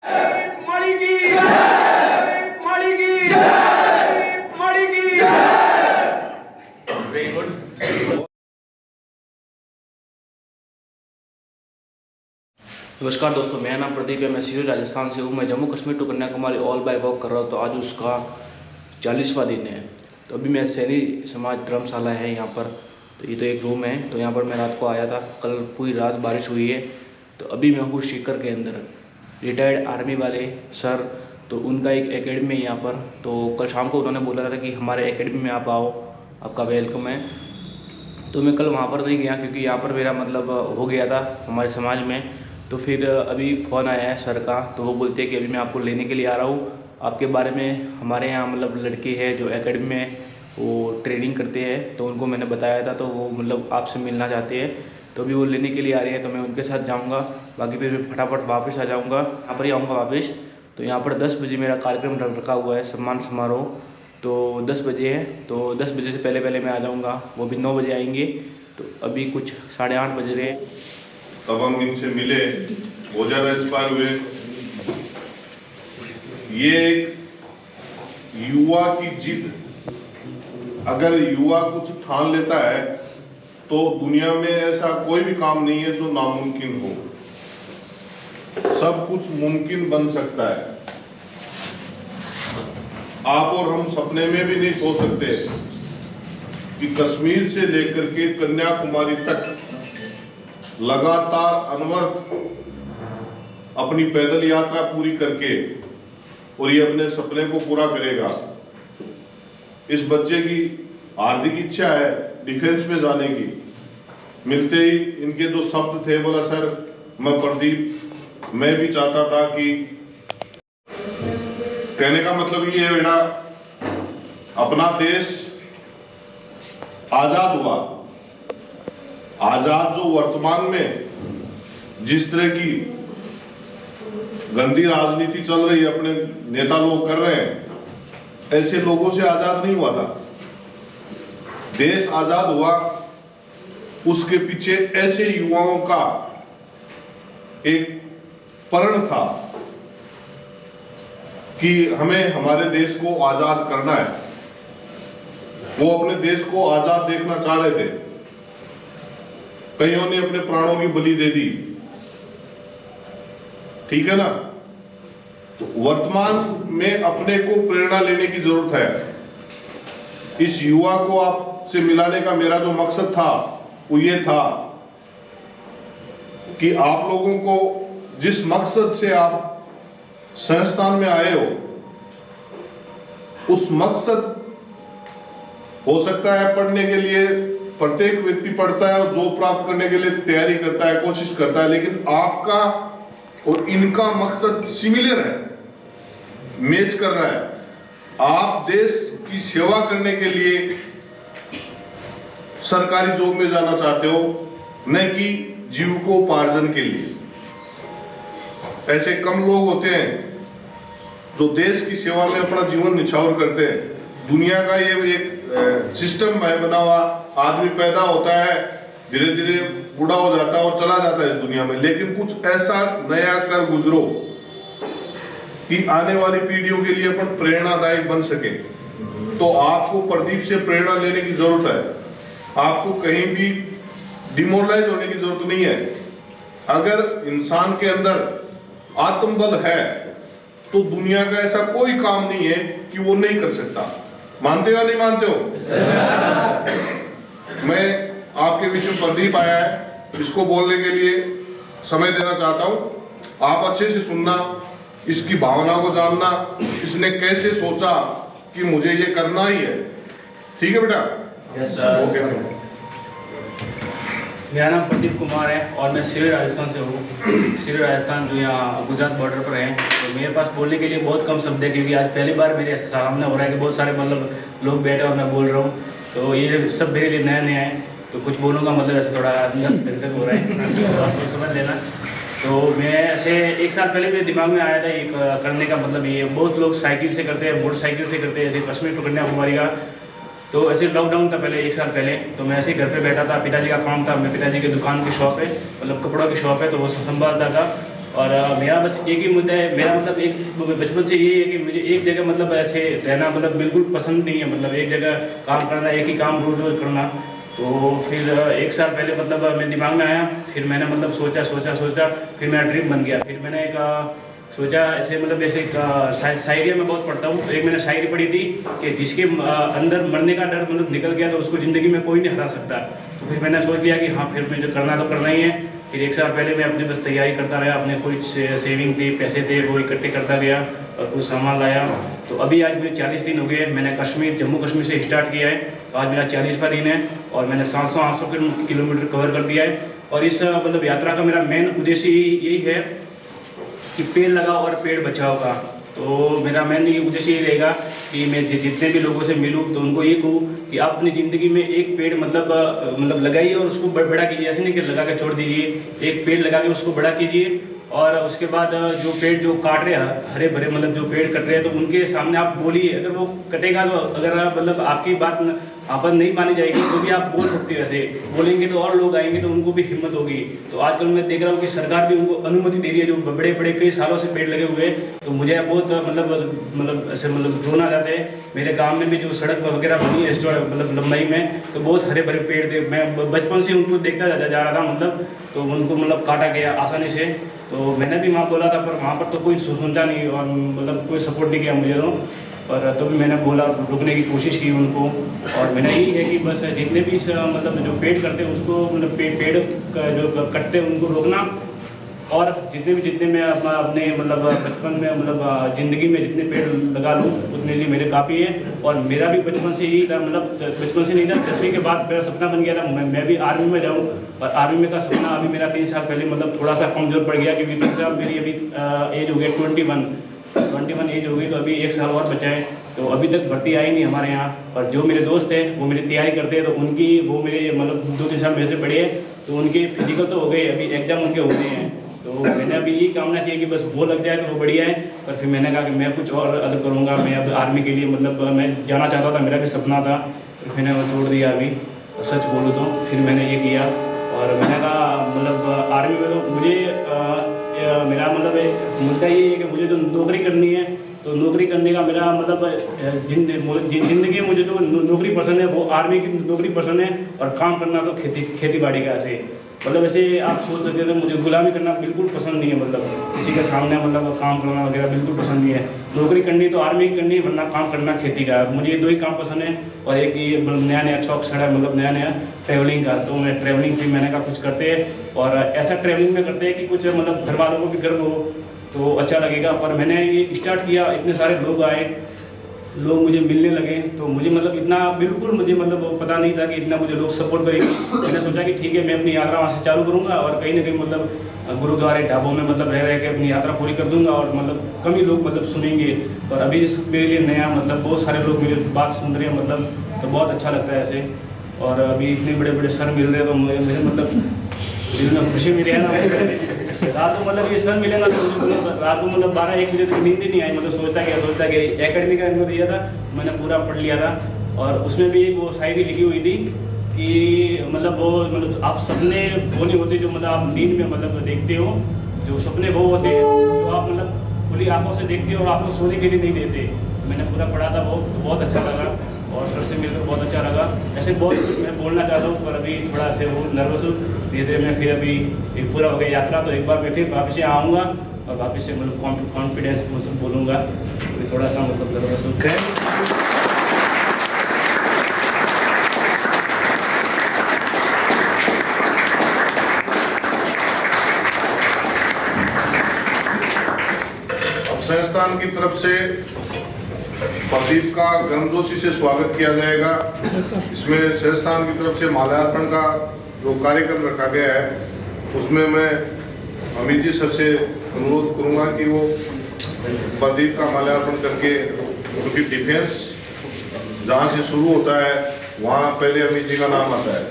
माली की माली की माली की। Very good. नमस्कार दोस्तों, मेरा नाम प्रदीप है। मैं सीहोर राजस्थान से हूँ। मैं Jammu Kashmir to Kanyakumari all by walk कर रहा हूँ। तो आज उसका 40वां दिन है। तो अभी मैं सैनी समाज धर्मशाला है यहाँ पर। तो ये तो एक रूम है। तो यहाँ पर मैं रात को आया था। कल पूरी रात बारिश हुई है। तो अभी मैं हूँ सीकर के अंदर। रिटायर्ड आर्मी वाले सर, तो उनका एक एकेडमी है यहाँ पर। तो कल शाम को उन्होंने बोला था कि हमारे एकेडमी में आप आओ, आपका वेलकम है। तो मैं कल वहाँ पर नहीं गया क्योंकि यहाँ पर मेरा मतलब हो गया था हमारे समाज में। तो फिर अभी फ़ोन आया है सर का। तो वो बोलते हैं कि अभी मैं आपको लेने के लिए आ रहा हूँ। आपके बारे में हमारे यहाँ मतलब लड़के हैं जो एकेडमी में वो ट्रेनिंग करते हैं, तो उनको मैंने बताया था। तो वो मतलब आपसे मिलना चाहते हैं। तो अभी वो लेने के लिए आ रहे हैं। तो मैं उनके साथ जाऊँगा। बाकी फिर फटाफट वापस आ जाऊँगा, यहाँ पर ही आऊँगा वापस। तो यहाँ पर 10 बजे मेरा कार्यक्रम रखा हुआ है, सम्मान समारोह। तो 10 बजे है। तो 10 बजे से पहले पहले मैं आ जाऊँगा। वो भी 9 बजे आएंगे। तो अभी कुछ 8:30 बज रहे हैं। तब हम इनसे मिले, बहुत ज़्यादा इंस्पायर हुए। ये एक युवा की जिद, अगर युवा कुछ ठान लेता है तो दुनिया में ऐसा कोई भी काम नहीं है जो नामुमकिन हो। सब कुछ मुमकिन बन सकता है। आप और हम सपने में भी नहीं सोच सकते कि कश्मीर से लेकर के कन्याकुमारी तक लगातार अनवरत अपनी पैदल यात्रा पूरी करके और ये अपने सपने को पूरा करेगा। इस बच्चे की हार्दिक इच्छा है डिफेंस में जाने की। मिलते ही इनके जो शब्द थे, बोला सर मैं प्रदीप, मैं भी चाहता था कि, कहने का मतलब ये है बेटा, अपना देश आजाद हुआ। आजाद जो वर्तमान में जिस तरह की गंदी राजनीति चल रही है, अपने नेता लोग कर रहे हैं, ऐसे लोगों से आजाद नहीं हुआ था। देश आजाद हुआ, उसके पीछे ऐसे युवाओं का एक प्रण था कि हमें हमारे देश को आजाद करना है। वो अपने देश को आजाद देखना चाह रहे थे। कईयों ने अपने प्राणों की बलि दे दी, ठीक है ना। तो वर्तमान में अपने को प्रेरणा लेने की जरूरत है। इस युवा को आपसे मिलाने का मेरा जो मकसद था वो ये था कि आप लोगों को जिस मकसद से आप संस्थान में आए हो, उस मकसद हो सकता है पढ़ने के लिए प्रत्येक व्यक्ति पढ़ता है और जॉब प्राप्त करने के लिए तैयारी करता है, कोशिश करता है, लेकिन आपका और इनका मकसद सिमिलर है, मैच कर रहा है। आप देश की सेवा करने के लिए सरकारी जॉब में जाना चाहते हो, न कि जीविकोपार्जन के लिए। ऐसे कम लोग होते हैं जो देश की सेवा में अपना जीवन निछावर करते हैं। दुनिया का ये एक सिस्टम है बना हुआ, आदमी पैदा होता है, धीरे धीरे बूढ़ा हो जाता है और चला जाता है इस दुनिया में, लेकिन कुछ ऐसा नया कर गुजरो कि आने वाली पीढ़ियों के लिए अपन प्रेरणादायक बन सके। तो आपको प्रदीप से प्रेरणा लेने की जरूरत है। आपको कहीं भी डिमोरलाइज होने की जरूरत नहीं है। अगर इंसान के अंदर आत्मबल है तो दुनिया का ऐसा कोई काम नहीं है कि वो नहीं कर सकता। मानते हो या नहीं मानते हो? मैं आपके बीच में प्रदीप आया है, इसको बोलने के लिए समय देना चाहता हूं। आप अच्छे से सुनना, इसकी भावना को जानना, इसने कैसे सोचा कि मुझे ये करना ही है। ठीक है बेटा? Yes sir. ओके। मेरा नाम प्रदीप कुमार है और मैं सीहोर राजस्थान से हूँ। सीहोर राजस्थान जो यहाँ गुजरात बॉर्डर पर है। तो मेरे पास बोलने के लिए बहुत कम शब्द है क्योंकि आज पहली बार मेरे सामने हो रहा है कि बहुत सारे मतलब लोग बैठे और मैं बोल रहा हूँ। तो ये सब मेरे लिए नया नया है। तो कुछ बोलूँगा मतलब ऐसे थोड़ा अंदर दिक्कत हो रहा है, आप समझ लेना। तो मैं ऐसे एक साल पहले मेरे दिमाग में आया था एक करने का मतलब ये, बहुत लोग साइकिल से करते हैं, मोटरसाइकिल से करते हैं, जैसे कश्मीर टू कन्याकुमारी का। तो ऐसे लॉकडाउन था पहले, एक साल पहले, तो मैं ऐसे ही घर पे बैठा था। पिताजी का काम था, मेरे पिताजी की दुकान की शॉप है, मतलब कपड़ों की शॉप है, तो वो संभालता था। और मेरा बस एक ही मुद्दा है, मेरा मतलब एक बचपन से ये है कि मुझे एक जगह मतलब ऐसे रहना मतलब बिल्कुल पसंद नहीं है, मतलब एक जगह काम करना, एक ही काम रोज़ रोज़ करना। तो फिर 1 साल पहले मतलब मेरे दिमाग में आया, फिर मैंने मतलब सोचा, फिर मेरा ड्रीम बन गया। फिर मैंने एक सोचा ऐसे मतलब जैसे शायरी मैं बहुत पढ़ता हूँ, तो एक मैंने शायरी पढ़ी थी कि जिसके अंदर मरने का डर मतलब निकल गया तो उसको ज़िंदगी में कोई नहीं हरा सकता। तो फिर मैंने सोच लिया कि हाँ फिर मुझे करना तो करना ही है। फिर 1 साल पहले मैं अपनी बस तैयारी करता रहा, अपने कुछ सेविंग थी, पैसे थे, वो इकट्ठे करता गया और कुछ सामान लाया। तो अभी आज मुझे 40 दिन हो गए, मैंने जम्मू कश्मीर से स्टार्ट किया है, तो आज मेरा 40वां दिन है और मैंने 700-800 किलोमीटर कवर कर दिया है। और इस मतलब यात्रा का मेरा मेन उद्देश्य यही है कि पेड़ लगाओ और पेड़ बचाओ का। तो मेरा मेन ये उद्देश्य ये रहेगा कि मैं जितने भी लोगों से मिलूँ तो उनको ये कहूँ कि आप अपनी ज़िंदगी में एक पेड़ मतलब लगाइए और उसको बड़ा कीजिए। ऐसे नहीं कि लगा के छोड़ दीजिए, एक पेड़ लगा के उसको बड़ा कीजिए। और उसके बाद जो पेड़ जो काट रहे हैं हरे भरे मतलब जो पेड़ कट रहे हैं, तो उनके सामने आप बोलिए। अगर वो कटेगा तो अगर आप मतलब आपकी बात आपस नहीं मानी जाएगी तो भी आप बोल सकते हो, ऐसे बोलेंगे तो और लोग आएंगे तो उनको भी हिम्मत होगी। तो आजकल मैं देख रहा हूँ कि सरकार भी उनको अनुमति दे रही है, जो बड़े बड़े कई सालों से पेड़ लगे हुए हैं। तो मुझे बहुत मतलब ऐसे मतलब रोना जाता है। मेरे गाँव में भी जो सड़क वगैरह बनी है मतलब लंबाई में, तो बहुत हरे भरे पेड़ थे, मैं बचपन से उनको देखता जा रहा था मतलब। तो उनको मतलब काटा गया आसानी से। तो मैंने भी वहाँ बोला था, पर वहाँ पर तो कोई सुनता नहीं और मतलब कोई सपोर्ट नहीं किया मुझे तो। पर तो भी मैंने बोला, रुकने की कोशिश की उनको। और मैंने यही है कि बस जितने भी मतलब जो पेड़ करते हैं उसको मतलब पेड़ का जो कटते हैं उनको रोकना। और जितने मैं अपने मतलब बचपन में मतलब ज़िंदगी में जितने पेड़ लगा लूँ उतने लिए मेरे काफ़ी है। और मेरा भी बचपन से यही था, मतलब बचपन से नहीं था, 10वीं के बाद मेरा सपना बन गया था मैं भी आर्मी में जाऊँ। और आर्मी में का सपना अभी मेरा 3 साल पहले मतलब थोड़ा सा कमज़ोर पड़ गया, क्योंकि 3 साल मेरी अभी एज हो गई 21 एज हो गई। तो अभी 1 साल और बचा है, तो अभी तक भर्ती आई नहीं हमारे यहाँ। और जो मेरे दोस्त हैं वो मेरी तैयारी करते हैं, तो उनकी वो मेरे मतलब 2-3 साल मेरे से बड़े हैं, तो उनके फिजिकल तो हो गए, अभी एग्जाम उनके होने हैं। तो मैंने अभी यही कामना की है कि बस वो लग जाए तो वो बढ़िया है। पर फिर मैंने कहा कि मैं कुछ और अलग करूँगा। मैं अब आर्मी के लिए मतलब मैं जाना चाहता था, मेरा भी सपना था, तो मैंने वो छोड़ दिया अभी। और सच बोलूँ तो फिर मैंने ये किया। और मैंने कहा मतलब आर्मी में तो मुझे मेरा मतलब एक मुद्दा ये है कि मुझे जो नौकरी करनी है, तो नौकरी करने का मेरा मतलब जिंदगी में मुझे जो नौकरी पसंद है वो आर्मी की नौकरी पसंद है। और काम करना तो खेती बाड़ी का ऐसे मतलब ऐसे आप सोच सकते हो, मुझे गुलामी करना बिल्कुल पसंद नहीं है। मतलब किसी के सामने मतलब काम करना वगैरह बिल्कुल पसंद नहीं है। नौकरी करनी तो आर्मी की करनी, वरना काम करना खेती का। मुझे ये 2 ही काम पसंद है। और एक ये नया शौक चढ़ा मतलब नया ट्रैवलिंग का। तो मैं ट्रैवलिंग भी मैंने कहा कुछ करते हैं, और ऐसा ट्रैवलिंग में करते हैं कि कुछ मतलब घर वालों को भी गर्व हो तो अच्छा लगेगा। पर मैंने ये स्टार्ट किया, इतने सारे लोग आए, लोग मुझे मिलने लगे, तो मुझे मतलब इतना बिल्कुल मुझे मतलब वो पता नहीं था कि इतना मुझे लोग सपोर्ट करेंगे। मैंने सोचा कि ठीक है, मैं अपनी यात्रा वहाँ से चालू करूँगा और कहीं ना कहीं मतलब गुरुद्वारे ढाबों में मतलब रह के अपनी यात्रा पूरी कर दूँगा। और मतलब कम ही लोग मतलब सुनेंगे। और अभी इस मेरे लिए नया मतलब बहुत सारे लोग मेरी बात सुन रहे हैं मतलब, तो बहुत अच्छा लगता है ऐसे। और अभी इतने बड़े बड़े सर मिल रहे हैं, तो मुझे मतलब दिल में खुशी मिली है ना। रात को मतलब ये सर मिलेगा तो मतलब रात को मतलब 12-1 बजे तक नींद ही नहीं आई। मतलब सोचता कि एकेडमी का इनको दिया था, मैंने पूरा पढ़ लिया था। और उसमें भी वो शायरी लिखी हुई थी कि मतलब वो मतलब आप सपने वो नहीं होते जो मतलब आप नींद में मतलब देखते हो, जो सपने वो होते हैं जो आप मतलब खुली आंखों से देखते हो और आपको सोने के लिए नहीं देते। मैंने पूरा पढ़ा था, वो बहुत अच्छा लगा। और सर से मिलकर बहुत अच्छा लगा। ऐसे बहुत कुछ मैं बोलना चाहता हूँ, पर अभी थोड़ा से वो नर्वस हूँ। धीरे मैं फिर अभी पूरा हो गया यात्रा, तो एक बार मैं फिर वापस से आऊँगा और वापस से मतलब कॉन्फिडेंस सब बोलूँगा। अभी थोड़ा सा मतलब नर्वस हूँ। संस्थान की तरफ से प्रदीप का गर्मजोशी से स्वागत किया जाएगा। इसमें संस्थान की तरफ से माल्यार्पण का जो कार्यक्रम रखा गया है, उसमें मैं अमित जी सर से अनुरोध करूंगा कि वो प्रदीप का माल्यार्पण करके, क्योंकि डिफेंस जहाँ से शुरू होता है वहाँ पहले अमित जी का नाम आता है।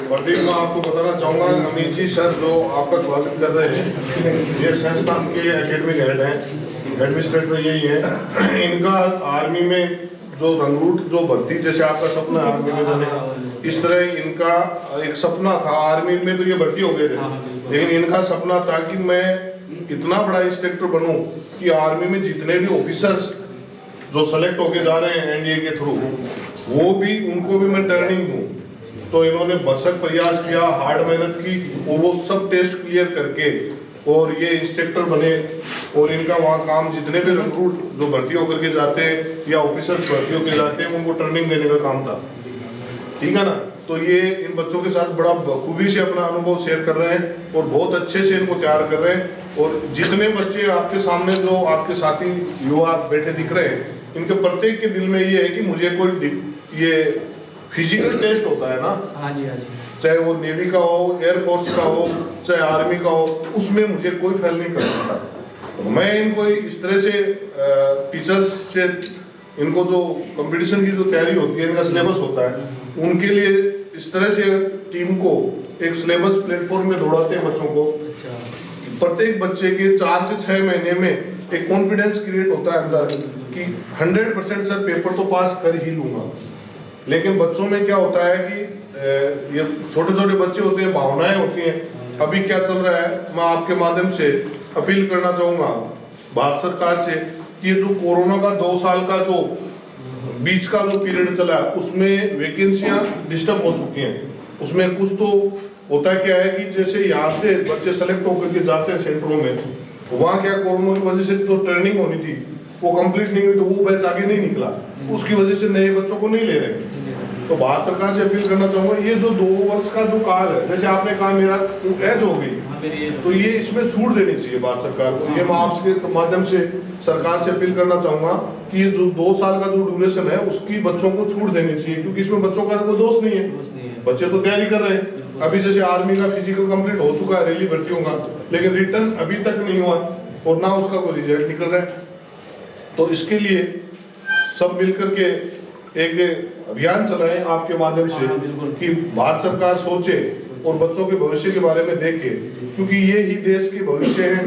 प्रदीप, मैं आपको बताना चाहूँगा, अमित जी सर जो आपका स्वागत कर रहे हैं, ये संस्थान के एकेडमिक हेड हैं। एडमिनिस्ट्रेटर यही है। इनका आर्मी में जो रंगरूट जो भर्ती, जैसे आपका सपना है आर्मी में जाने का, इस तरह इनका एक सपना था। आर्मी में तो ये भर्ती हो गए थे, लेकिन इनका सपना था कि मैं इतना बड़ा इंस्ट्रक्टर बनूं कि आर्मी में जितने भी ऑफिसर्स जो सेलेक्ट होके जा रहे हैं एनडीए के थ्रू, वो भी उनको भी मैं ट्रेनिंग दूं। तो इन्होंने भरसक प्रयास किया, हार्ड मेहनत की, और वो सब टेस्ट क्लियर करके और ये इंस्ट्रक्टर बने। और इनका वहाँ काम जितने भी रिक्रूट जो भर्ती होकर के जाते हैं या ऑफिसर्स भर्ती होकर जाते हैं, उनको ट्रेनिंग देने का काम था। ठीक है ना। तो ये इन बच्चों के साथ बड़ा बखूबी से अपना अनुभव शेयर कर रहे हैं और बहुत अच्छे से इनको तैयार कर रहे हैं। और जितने बच्चे आपके सामने जो आपके साथी युवा बैठे दिख रहे हैं, इनके प्रत्येक के दिल में ये है कि मुझे कोई ये फिजिकल टेस्ट होता है ना, हाँ जी, चाहे वो नेवी का हो, एयरफोर्स का हो, चाहे आर्मी का हो, उसमें मुझे कोई फेल नहीं कर सकता। तो मैं इनको इस तरह से टीचर्स से इनको जो कंपटीशन की जो तैयारी होती है, इनका सिलेबस होता है, उनके लिए इस तरह से टीम को एक सिलेबस प्लेटफॉर्म में दौड़ाते हैं बच्चों को। प्रत्येक बच्चे के 4 से 6 महीने में एक कॉन्फिडेंस क्रिएट होता है अंदर कि 100% सर पेपर तो पास कर ही लूंगा। लेकिन बच्चों में क्या होता है कि ये छोटे छोटे बच्चे होते हैं, भावनाएं होती हैं। अभी क्या चल रहा है, मैं आपके माध्यम से अपील करना चाहूँगा भारत सरकार से कि जो कोरोना का 2 साल का जो बीच का जो पीरियड चला, उसमें वैकेंसियां डिस्टर्ब हो चुकी हैं। उसमें कुछ तो होता क्या है कि जैसे यहाँ से बच्चे सेलेक्ट होकर के जाते हैं सेंटरों में, वहाँ क्या कोरोना की वजह से जो ट्रेनिंग होनी थी वो कंप्लीट नहीं हुई, तो वो बैच आगे नहीं निकला, उसकी वजह से नए बच्चों को नहीं ले रहे। तो भारत सरकार से अपील करना चाहूंगा, ये जो 2 वर्ष का जो काल है, जैसे आपने कहा मेरा एज हो गई, तो ये इसमें छूट देनी चाहिए भारत सरकार को। ये मैं आपके माध्यम से सरकार से अपील करना चाहूंगा कि ये जो 2 साल का जो ड्यूरेशन है, उसकी बच्चों को छूट देनी चाहिए, क्योंकि इसमें बच्चों का कोई दोष नहीं है। बच्चे तो तैयारी कर रहे हैं। अभी जैसे आर्मी का फिजिकल कंप्लीट हो चुका है, रैली भर्ती होगा, लेकिन रिटर्न अभी तक नहीं हुआ और ना उसका कोई रिजल्ट निकल रहा है। तो इसके लिए सब मिलकर के एक अभियान चलाएं आपके माध्यम से कि भारत सरकार सोचे और बच्चों के भविष्य के बारे में देखे, क्योंकि ये ही देश के भविष्य हैं,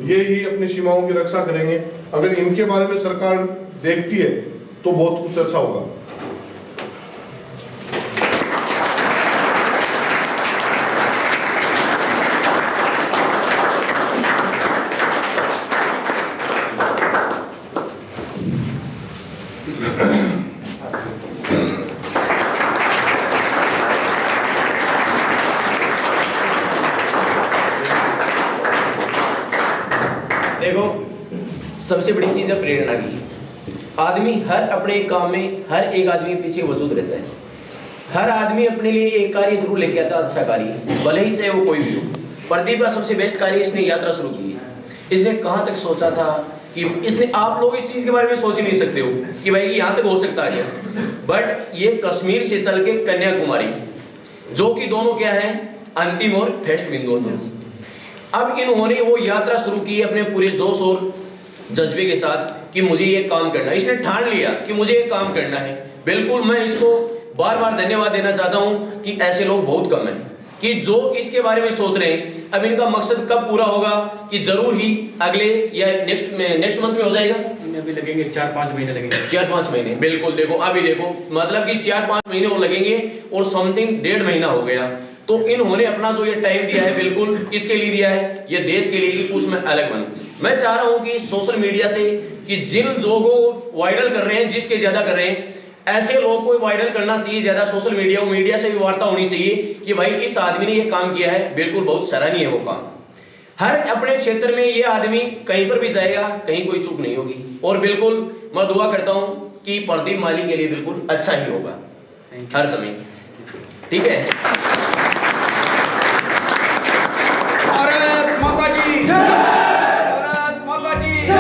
ये ही अपनी सीमाओं की रक्षा करेंगे। अगर इनके बारे में सरकार देखती है तो बहुत कुछ अच्छा होगा। देखो, सबसे बड़ी चीज है प्रेरणा की। आदमी हर अपने काम में हर एक आदमी के पीछे मौजूद रहता है। हर आदमी अपने लिए एक कार्य जरूर लेके आता है, अच्छा कार्य, भले ही चाहे वो कोई भी हो। प्रदीप का सबसे बेस्ट कार्य, इसने यात्रा शुरू की है। इसने कहाँ तक सोचा था कि इसने, आप लोग इस चीज के बारे में सोच ही नहीं सकते हो कि भाई यहाँ तक हो सकता है, बट ये कश्मीर से चल के कन्याकुमारी, जो कि दोनों क्या है, अंतिम और फर्स्ट बिंदु है। अब इन्होंने वो यात्रा शुरू की अपने पूरे जोश और जज्बे के साथ कि मुझे ये काम करना है। इसने ठान लिया कि मुझे ये काम करना है। बिल्कुल, मैं इसको बार बार धन्यवाद देना चाहता हूँ कि ऐसे लोग बहुत कम हैं कि जो इसके बारे में सोच रहे हैं। अब इनका मकसद कब पूरा होगा कि जरूर ही अगले या नेक्स्ट मंथ में हो जाएगा। अभी लगेंगे 4-5 महीने लगेंगे। 4-5 महीने, बिल्कुल। देखो अभी देखो, मतलब कि 4-5 महीने और लगेंगे और समथिंग 1.5 महीना हो गया। तो इन्होंने अपना जो ये टाइम दिया है, बिल्कुल किसके लिए दिया है, ये देश के लिए कि कुछ मैं अलग बनूं। मैं चाह रहा हूं कि सोशल मीडिया से कि जिन लोगों को वायरल कर रहे हैं, जिसके ज्यादा कर रहे हैं, ऐसे लोगों को वायरल करना चाहिए ज्यादा। सोशल मीडिया से भी वार्ता होनी चाहिए कि भाई इस आदमी ने ये काम किया है, बिल्कुल बहुत सराहनीय है वो काम। हर अपने क्षेत्र में ये आदमी कहीं पर भी जाएगा, कहीं कोई चूक नहीं होगी। और बिल्कुल मैं दुआ करता हूं कि प्रदीप माली के लिए बिल्कुल अच्छा ही होगा हर समय। ठीक है। भारत माता की जय, भारत माता की जय,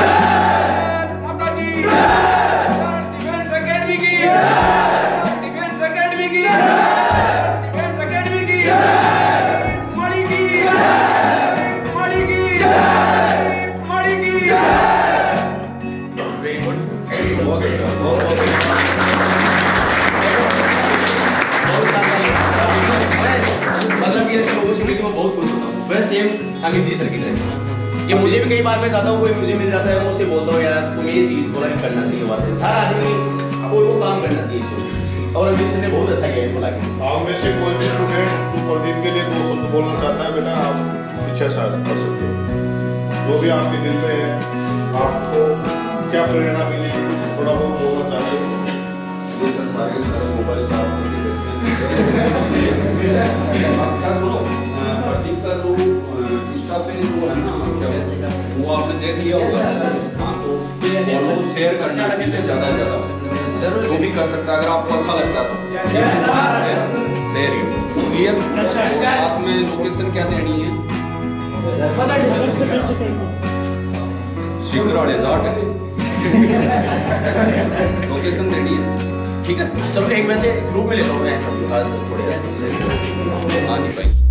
भारत माता की जय, डिफेंस एकेडमी की जय, डिफेंस एकेडमी की जय, डिफेंस एकेडमी की जय, माली की जय, माली की जय, माली की जय। Very good. मतलब ये ऐसे लोगों से मिलकर मैं बहुत खुश होता हूँ। वह सेम अमित जी सर की तरह। ये मुझे भी कई बार मैं चाहता हूँ कोई मुझे मिल जाता है, मैं उससे बोलता हूँ यार तुम ये चीज बोला कि करना चाहिए, बात है हर आदमी कोई वो काम करना चाहिए जो। और अभी ने बहुत अच्छा किया बोला कि आप में से कोई भी स्टूडेंट जो प्रदीप के लिए 2 शब्द बोलना चाहता है, बेटा आप इच्छा साझा कर सकते हो। जो भी आपके दिल में है, आपको क्या प्रेरणा मिली, कुछ थोड़ा बहुत बोलना चाहते हो। मोबाइल सुनो, प्रदीप का जो इंस्टा पे जो है ना, वो आपने देख लिया होगा। हाँ, तो फॉलो शेयर करना चाहिए ज़्यादा से ज़्यादा, जो भी कर सकता है। अगर आपको अच्छा लगता है तो शेयर क्लियर। साथ में लोकेशन क्या देनी है, शिखरा रिजॉर्ट है, लोकेशन देनी है, ठीक है। चलो एक वैसे ग्रुप में ले लो, मैं सब थोड़े हाँ जी भाई।